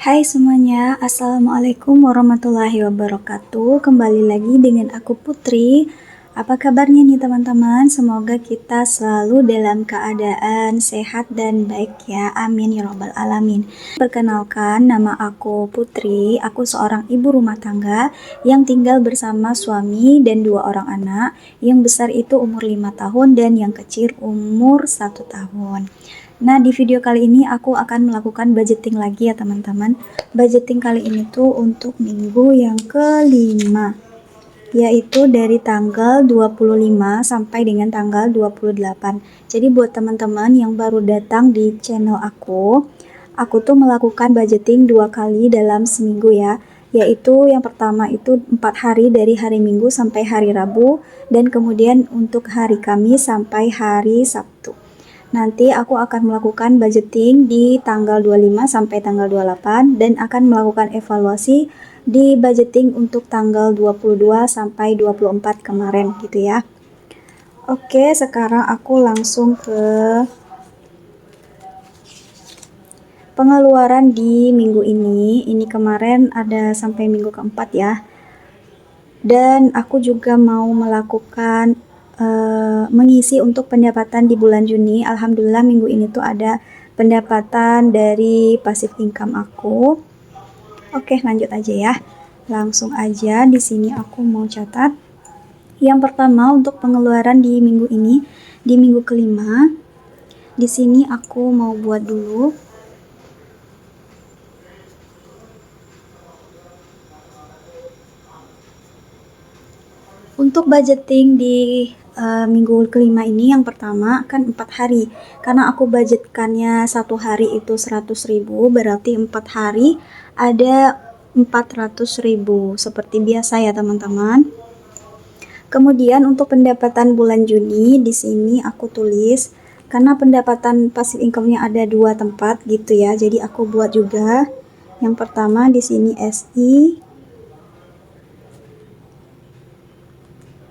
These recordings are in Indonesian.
Hai semuanya, Assalamualaikum warahmatullahi wabarakatuh. Kembali lagi dengan aku Putri. Apa kabarnya nih teman-teman? Semoga kita selalu dalam keadaan sehat dan baik ya. Amin ya robbal alamin. Perkenalkan, nama aku Putri. Aku seorang ibu rumah tangga yang tinggal bersama suami dan 2 orang anak. Yang besar itu umur 5 tahun dan yang kecil umur 1 tahun. Nah, di video kali ini aku akan melakukan budgeting lagi ya teman-teman. Budgeting kali ini tuh untuk minggu yang kelima, yaitu dari tanggal 25 sampai dengan tanggal 28. Jadi buat teman-teman yang baru datang di channel aku tuh melakukan budgeting 2 kali dalam seminggu ya. Yaitu yang pertama itu 4 hari dari hari Minggu sampai hari Rabu, dan kemudian untuk hari Kamis sampai hari Sabtu. Nanti aku akan melakukan budgeting di tanggal 25 sampai tanggal 28 dan akan melakukan evaluasi di budgeting untuk tanggal 22 sampai 24 kemarin gitu ya. Oke, sekarang aku langsung ke pengeluaran di minggu ini. Ini kemarin ada sampai minggu keempat ya. Dan aku juga mau melakukan mengisi untuk pendapatan di bulan Juni. Alhamdulillah minggu ini tuh ada pendapatan dari passive income aku. Oke, lanjut aja ya. Langsung aja di sini aku mau catat. Yang pertama untuk pengeluaran di minggu ini, di minggu kelima. Di sini aku mau buat dulu. Untuk budgeting di minggu kelima ini, yang pertama kan 4 hari, karena aku budgetkannya 1 hari itu 100.000, berarti 4 hari ada 400.000 seperti biasa ya teman-teman. Kemudian untuk pendapatan bulan Juni, di sini aku tulis karena pendapatan passive income-nya ada 2 tempat gitu ya, jadi aku buat juga. Yang pertama di sini SI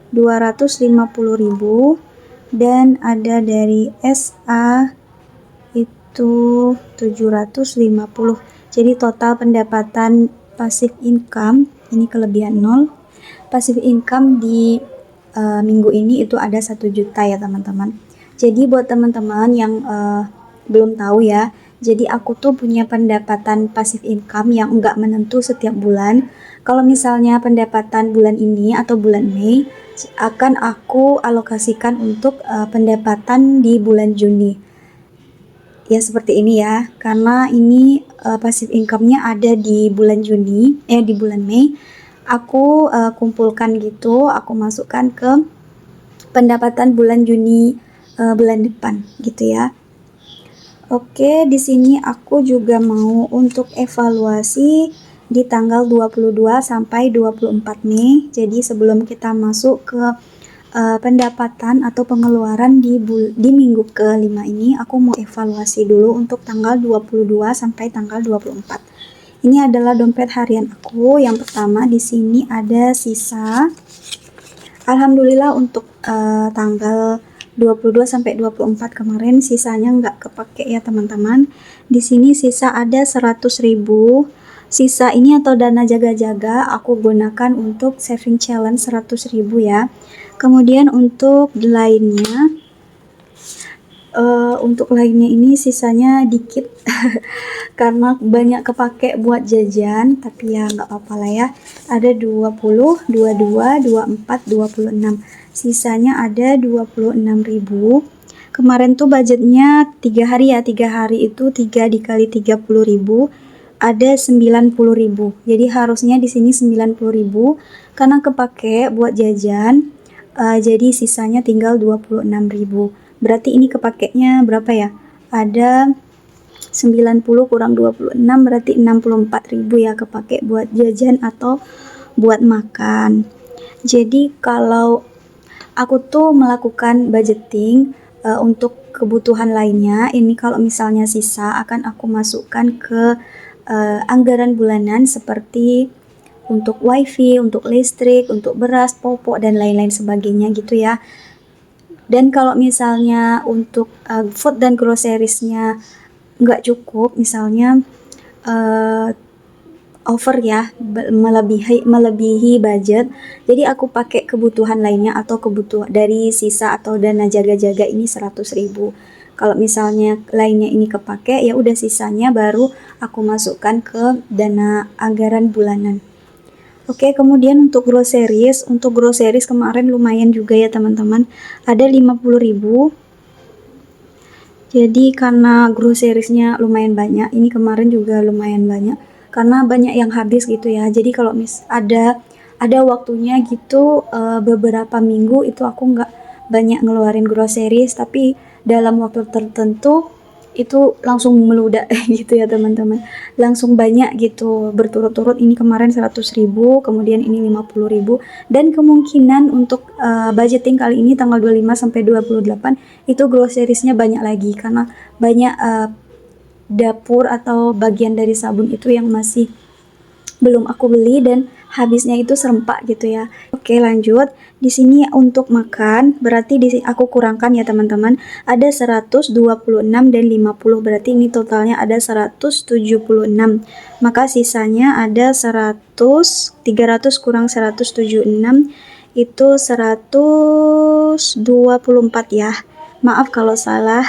250.000 dan ada dari SA itu 750. Jadi total pendapatan passive income ini kelebihan 0. Passive income di minggu ini itu ada 1 juta ya teman-teman. Jadi buat teman-teman yang belum tahu ya, jadi aku tuh punya pendapatan passive income yang enggak menentu setiap bulan. Kalau misalnya pendapatan bulan ini atau bulan Mei akan aku alokasikan untuk pendapatan di bulan Juni. Ya seperti ini ya, karena ini passive income-nya ada di bulan Juni, di bulan Mei. Aku kumpulkan gitu, aku masukkan ke pendapatan bulan Juni bulan depan gitu ya. Oke, di sini aku juga mau untuk evaluasi di tanggal 22 sampai 24 Mei. Jadi sebelum kita masuk ke pendapatan atau pengeluaran di minggu kelima ini, aku mau evaluasi dulu untuk tanggal 22 sampai tanggal 24. Ini adalah dompet harian aku. Yang pertama di sini ada sisa. Alhamdulillah untuk tanggal 22 sampai 24 kemarin sisanya nggak kepake ya teman-teman. Di sini sisa ada 100.000. Sisa ini atau dana jaga-jaga aku gunakan untuk saving challenge 100.000 ya. Kemudian untuk lainnya ini sisanya dikit karena banyak kepake buat jajan, tapi ya nggak apa-apa lah ya. Ada 20, 22, 24, 26. Sisanya ada 26.000. Kemarin tuh budgetnya 3 hari ya, 3 hari itu 3 dikali 30.000 ada 90.000. Jadi harusnya di sini 90.000 karena kepake buat jajan. Jadi sisanya tinggal 26.000. Berarti ini kepakainya berapa ya? Ada 90 kurang 26 berarti 64.000 ya kepake buat jajan atau buat makan. Jadi kalau aku tuh melakukan budgeting untuk kebutuhan lainnya, ini kalau misalnya sisa akan aku masukkan ke anggaran bulanan seperti untuk wifi, untuk listrik, untuk beras, popok, dan lain-lain sebagainya gitu ya. Dan kalau misalnya untuk food dan groceries-nya nggak cukup, misalnya over ya, melebihi budget. Jadi aku pakai kebutuhan lainnya atau kebutuhan dari sisa atau dana jaga-jaga ini 100.000. Kalau misalnya lainnya ini kepake, ya udah sisanya baru aku masukkan ke dana anggaran bulanan. Oke, kemudian untuk groceries kemarin lumayan juga ya teman-teman, ada 50.000. Jadi karena groceriesnya lumayan banyak, ini kemarin juga lumayan banyak, karena banyak yang habis gitu ya. Jadi kalau ada waktunya gitu, beberapa minggu itu aku nggak banyak ngeluarin groceries, tapi dalam waktu tertentu itu langsung meludak gitu ya teman-teman, langsung banyak gitu berturut-turut. Ini kemarin 100.000, kemudian ini 50.000, dan kemungkinan untuk budgeting kali ini tanggal 25 sampai 28 itu groceriesnya banyak lagi, karena banyak dapur atau bagian dari sabun itu yang masih belum aku beli dan habisnya itu serempak gitu ya. Oke, lanjut. Di sini untuk makan, berarti di sini aku kurangkan ya teman-teman. Ada 126 dan 50, berarti ini totalnya ada 176. Maka sisanya ada 300 kurang 176 itu 124 ya. Maaf kalau salah.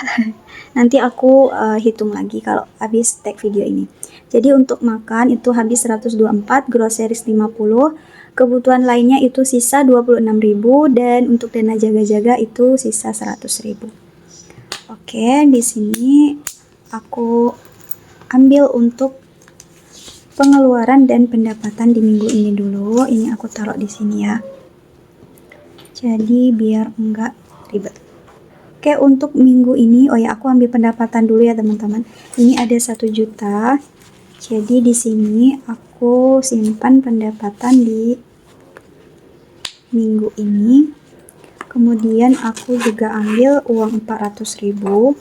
Nanti aku hitung lagi kalau habis tag video ini. Jadi untuk makan itu habis 124, groceries 50, kebutuhan lainnya itu sisa 26.000, dan untuk dana jaga-jaga itu sisa 100.000. Oke, di sini aku ambil untuk pengeluaran dan pendapatan di minggu ini dulu. Ini aku taruh di sini ya. Jadi biar enggak ribet. Oke, untuk minggu ini, oh ya, aku ambil pendapatan dulu ya teman-teman. Ini ada 1 juta. Jadi di sini aku simpan pendapatan di minggu ini. Kemudian aku juga ambil uang 400.000.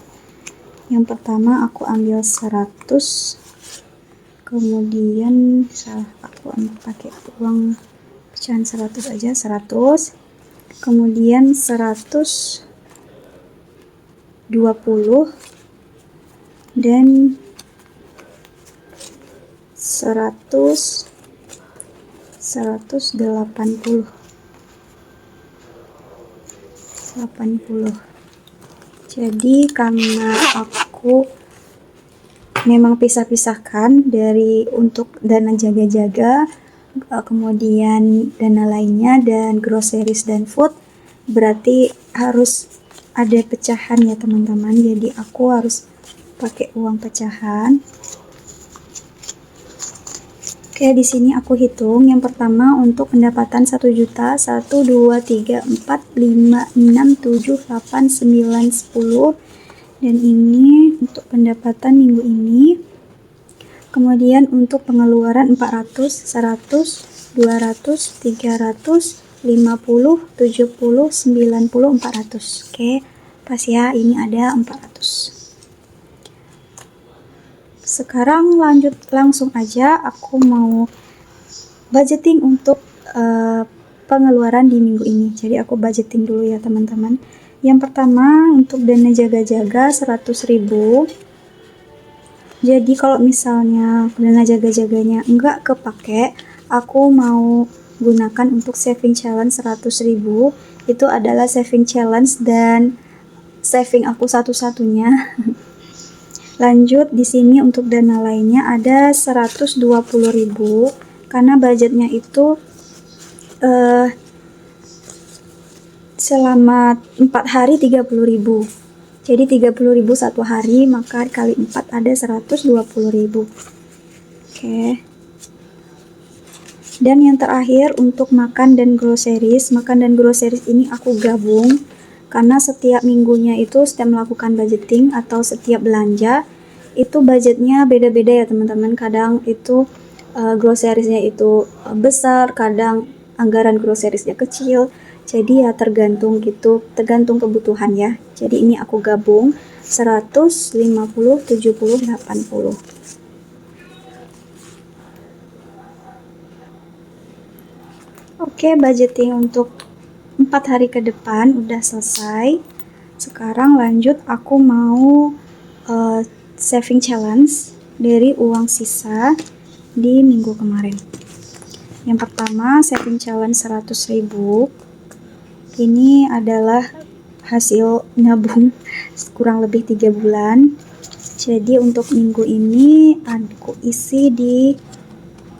Yang pertama aku ambil 100. Kemudian aku pakai uang pecahan 100 aja, 100. Kemudian 120 dan 180. Jadi karena aku memang pisah-pisahkan dari untuk dana jaga-jaga, kemudian dana lainnya dan groceries dan food, berarti harus ada pecahan ya teman-teman. Jadi aku harus pakai uang pecahan. Oke, di sini aku hitung. Yang pertama untuk pendapatan 1 juta, 1, 2, 3, 4, 5, 6, 7, 8, 9, 10. Dan ini untuk pendapatan minggu ini. Kemudian untuk pengeluaran 400, 100, 200, 300, 50, 70, 90, 400. Oke, pas ya, ini ada 400. Sekarang langsung aja aku mau budgeting untuk pengeluaran di minggu ini. Jadi aku budgeting dulu ya teman-teman. Yang pertama untuk dana jaga-jaga 100.000. Jadi kalau misalnya dana jaga-jaganya enggak kepake, aku mau gunakan untuk saving challenge 100.000. Itu adalah saving challenge dan saving aku satu-satunya. Lanjut, di sini untuk dana lainnya ada 120.000, karena budgetnya itu selama 4 hari 30.000. Jadi 30.000 satu hari, maka kali 4 ada 120.000. Oke. Dan yang terakhir untuk makan dan groceries ini aku gabung. Karena setiap minggunya itu setiap melakukan budgeting atau setiap belanja itu budgetnya beda-beda ya teman-teman. Kadang itu groceriesnya itu besar, kadang anggaran groceriesnya kecil. Jadi ya tergantung kebutuhan ya. Jadi ini aku gabung 100, 50, 70, 80. Oke, budgeting untuk 4 hari ke depan udah selesai. Sekarang lanjut, aku mau saving challenge dari uang sisa di minggu kemarin. Yang pertama, saving challenge 100.000. Ini adalah hasil nabung kurang lebih 3 bulan. Jadi untuk minggu ini aku isi di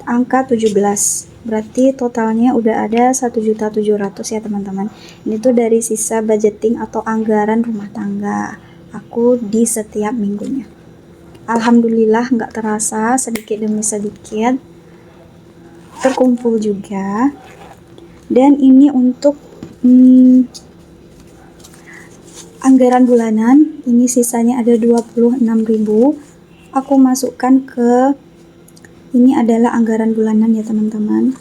angka 17. Berarti totalnya udah ada 1.700.000 ya teman-teman. Ini tuh dari sisa budgeting atau anggaran rumah tangga aku di setiap minggunya. Alhamdulillah nggak terasa, sedikit demi sedikit terkumpul juga. Dan ini untuk anggaran bulanan, ini sisanya ada 26.000. Aku masukkan ke ini adalah anggaran bulanan ya teman-teman.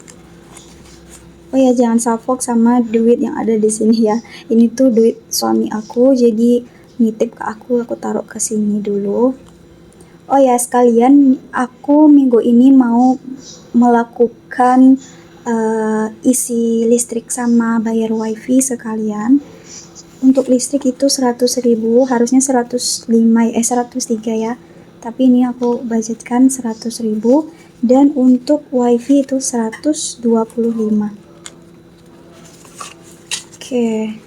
Oh ya, jangan salfok sama duit yang ada di sini ya. Ini tuh duit suami aku, jadi nitip ke aku taruh ke sini dulu. Oh ya, sekalian aku minggu ini mau melakukan isi listrik sama bayar wifi sekalian. Untuk listrik itu 100.000, harusnya 103 ya. Tapi ini aku budgetkan 100.000, dan untuk wifi itu 125. Oke.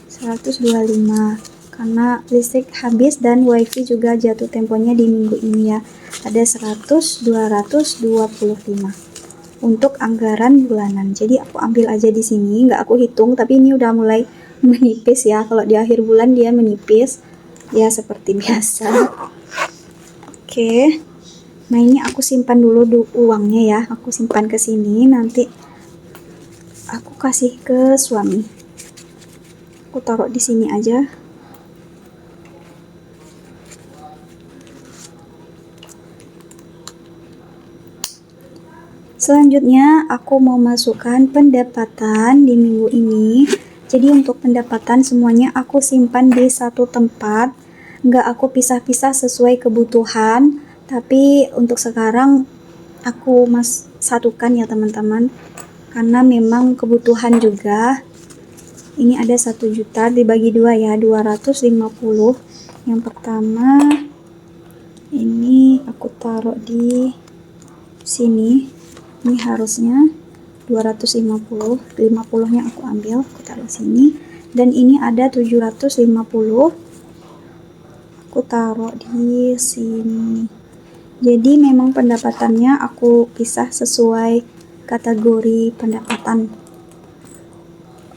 125. Karena listrik habis dan wifi juga jatuh temponya di minggu ini ya. Ada 225 untuk anggaran bulanan. Jadi aku ambil aja di sini, nggak aku hitung, tapi ini udah mulai menipis ya. Kalau di akhir bulan dia menipis ya seperti biasa. Oke. Nah, ini aku simpan dulu uangnya ya. Aku simpan ke sini, nanti aku kasih ke suami. Aku taruh di sini aja. Selanjutnya aku mau masukkan pendapatan di minggu ini. Jadi untuk pendapatan semuanya aku simpan di satu tempat, nggak aku pisah-pisah sesuai kebutuhan, tapi untuk sekarang aku satukan ya teman-teman, karena memang kebutuhan juga. Ini ada 1 juta dibagi 2 ya, 250. Yang pertama ini aku taruh di sini. Ini harusnya 250, 50-nya aku ambil, aku taruh sini. Dan ini ada 750, aku taruh di sini. Jadi memang pendapatannya aku pisah sesuai kategori pendapatan.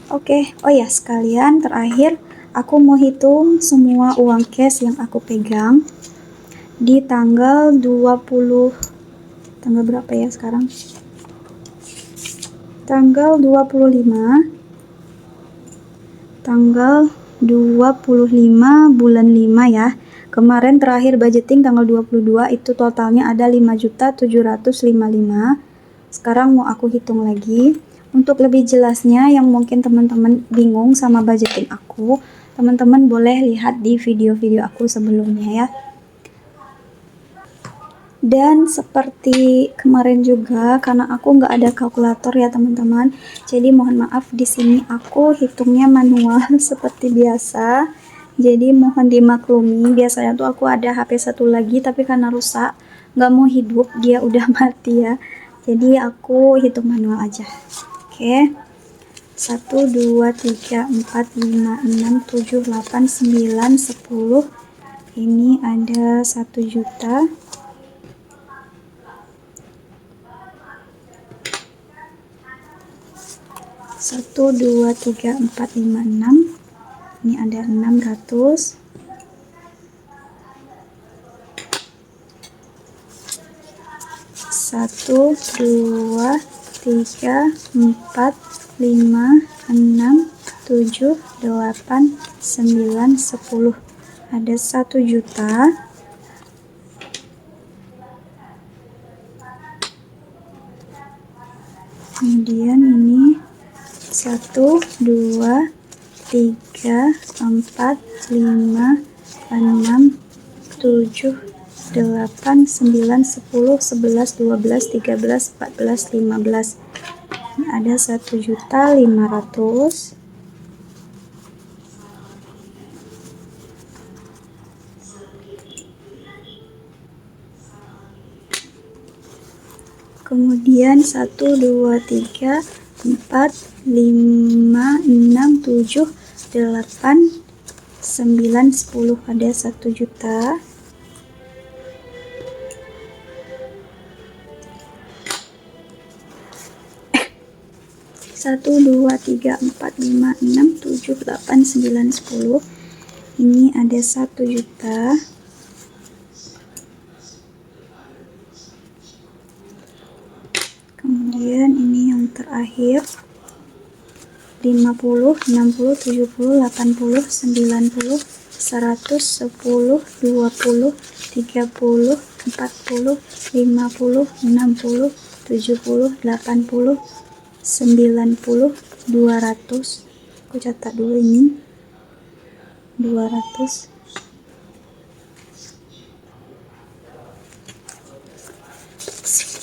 Oke, oh ya, sekalian terakhir aku mau hitung semua uang cash yang aku pegang di tanggal 20. Tanggal berapa ya sekarang? Tanggal 25 bulan 5 ya. Kemarin terakhir budgeting tanggal 22, itu totalnya ada 5.755. Sekarang mau aku hitung lagi. Untuk lebih jelasnya yang mungkin teman-teman bingung sama budgeting aku, teman-teman boleh lihat di video-video aku sebelumnya ya. Dan seperti kemarin juga, karena aku nggak ada kalkulator ya teman-teman, jadi mohon maaf di sini aku hitungnya manual seperti biasa. Jadi mohon dimaklumi, biasanya tuh aku ada HP satu lagi, tapi karena rusak, nggak mau hidup, dia udah mati ya. Jadi aku hitung manual aja. Oke. 1, 2, 3, 4, 5, 6, 7, 8, 9, 10. Ini ada 1 juta. 1, 2, 3, 4, 5, 6. Ini ada 600. 1, 2, 3, 4, 5, 6, 7, 8, 9, 10. Ada 1 juta. Kemudian ini 1, 2, 3, 4, 5, 6, 7, 8, 9, 10, 11, 12, 13, 14, 15. Ini ada 1.500.000. kemudian 1, 2, 3, 4, 5, 6, 7, 8, 9, 10, ada 1 juta. Satu, dua, tiga, empat, lima, enam, tujuh, 8, 9, 10. Ini ada 1 juta. Kemudian ini yang terakhir 50, 60, 70, 80, 90, 100, 10, 20, 30, 40, 50, 60, 70, 80, 90, 200. Aku catat dulu ini 200.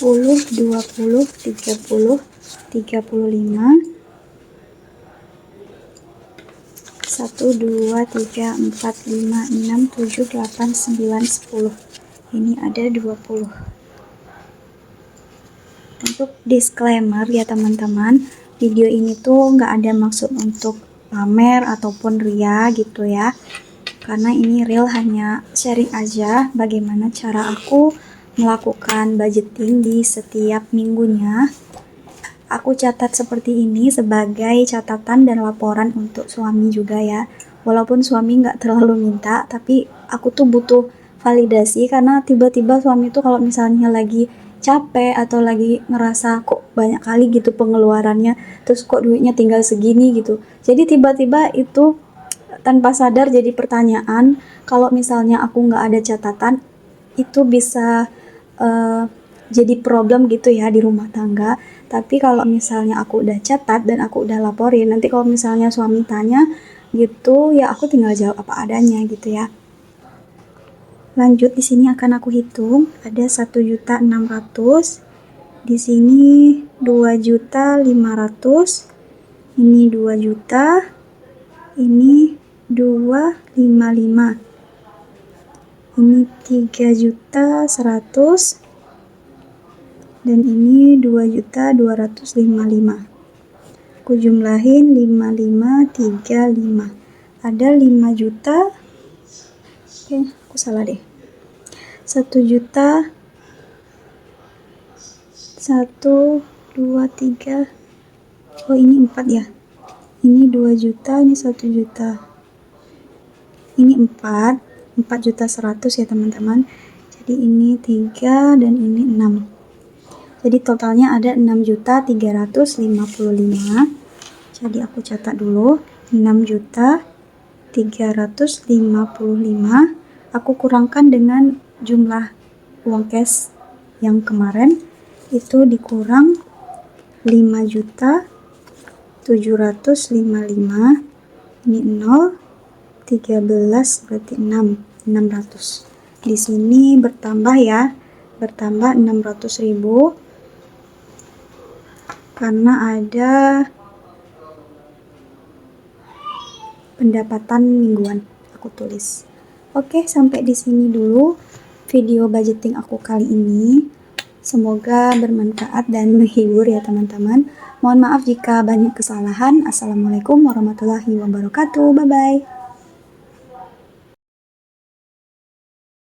10, 20, 30, 35, 1, 2, 3, 4, 5, 6, 7, 8, 9, 10. Ini ada 20. Untuk disclaimer ya teman-teman, video ini tuh nggak ada maksud untuk pamer ataupun ria gitu ya. Karena ini real hanya sharing aja bagaimana cara aku melakukan budgeting di setiap minggunya. Aku catat seperti ini sebagai catatan dan laporan untuk suami juga ya. Walaupun suami nggak terlalu minta, tapi aku tuh butuh validasi karena tiba-tiba suami tuh kalau misalnya lagi capek atau lagi ngerasa kok banyak kali gitu pengeluarannya, terus kok duitnya tinggal segini gitu. Jadi tiba-tiba itu tanpa sadar jadi pertanyaan, kalau misalnya aku nggak ada catatan, itu bisa jadi problem gitu ya di rumah tangga. Tapi kalau misalnya aku udah catat dan aku udah laporin, nanti kalau misalnya suami tanya gitu, ya aku tinggal jawab apa adanya gitu ya. Lanjut, di sini akan aku hitung. Ada 1.600.000. Di sini 2.500.000. Ini 2 juta. Ini 255. Ini 3.100.000. Dan ini 2.255. Aku jumlahin 5535. Ada 5 juta. Oke, aku salah deh. 1 juta. 1, 2, 3. Oh, ini 4 ya. Ini 2 juta, ini 1 juta. Ini 4.100.000 ya teman-teman. Jadi ini 3 dan ini 6. Jadi totalnya ada 6.355. Jadi aku catat dulu 6.355. Aku kurangkan dengan jumlah uang cash yang kemarin, itu dikurang 5.755. Ini 0, 13 berarti 600. Di sini bertambah ya, bertambah 600.000 karena ada pendapatan mingguan aku tulis. Oke, sampai di sini dulu video budgeting aku kali ini. Semoga bermanfaat dan menghibur ya teman-teman. Mohon maaf jika banyak kesalahan. Assalamualaikum warahmatullahi wabarakatuh. Bye-bye.